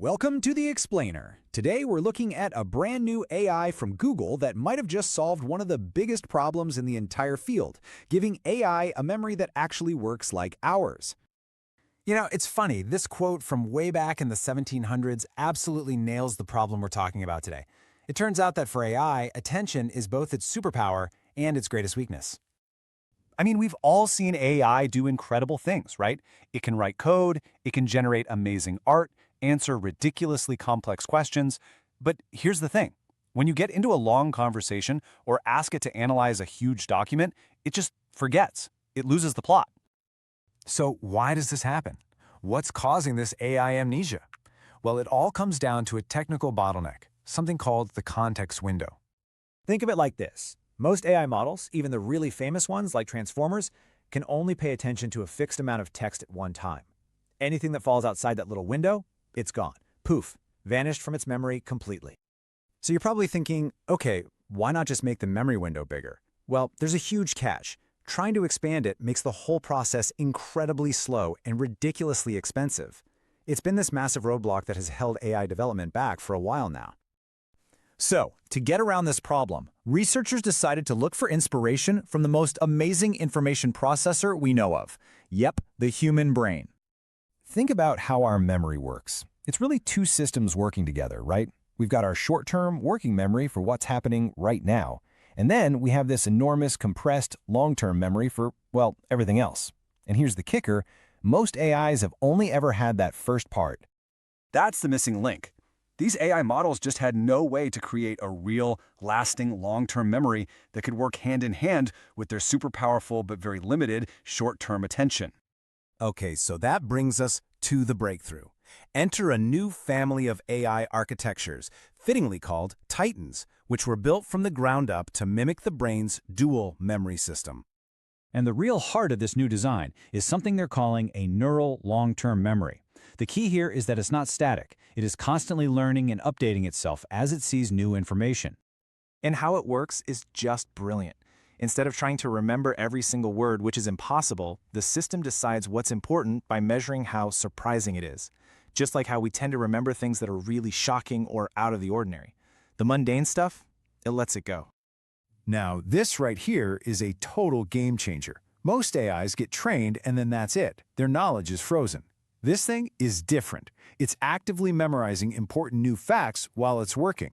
Welcome to The Explainer. Today we're looking at a brand new AI from Google that might have just solved one of the biggest problems in the entire field, giving AI a memory that actually works like ours. You know, it's funny, this quote from way back in the 1700s absolutely nails the problem we're talking about today. It turns out that for AI, attention is both its superpower and its greatest weakness. I mean, we've all seen AI do incredible things, right? It can write code, it can generate amazing art, answer ridiculously complex questions. But here's the thing. When you get into a long conversation or ask it to analyze a huge document, it just forgets. It loses the plot. So why does this happen? What's causing this AI amnesia? Well, it all comes down to a technical bottleneck, something called the context window. Think of it like this. Most AI models, even the really famous ones like Transformers, can only pay attention to a fixed amount of text at one time. Anything that falls outside that little window, it's gone. Poof, vanished from its memory completely. So you're probably thinking, okay, why not just make the memory window bigger? Well, there's a huge catch. Trying to expand it makes the whole process incredibly slow and ridiculously expensive. It's been this massive roadblock that has held AI development back for a while now. So, to get around this problem, researchers decided to look for inspiration from the most amazing information processor we know of. Yep, the human brain. Think about how our memory works. It's really two systems working together, right? We've got our short-term working memory for what's happening right now, and then we have this enormous compressed long-term memory for, well, everything else. And here's the kicker, most AIs have only ever had that first part. That's the missing link. These AI models just had no way to create a real, lasting, long-term memory that could work hand in hand with their super powerful but very limited short-term attention. Okay, so that brings us to the breakthrough. Enter a new family of AI architectures, fittingly called Titans, which were built from the ground up to mimic the brain's dual memory system. And the real heart of this new design is something they're calling a neural long-term memory. The key here is that it's not static. It is constantly learning and updating itself as it sees new information. And how it works is just brilliant. Instead of trying to remember every single word, which is impossible, the system decides what's important by measuring how surprising it is. Just like how we tend to remember things that are really shocking or out of the ordinary. The mundane stuff, it lets it go. Now, this right here is a total game changer. Most AIs get trained and then that's it. Their knowledge is frozen. This thing is different. It's actively memorizing important new facts while it's working.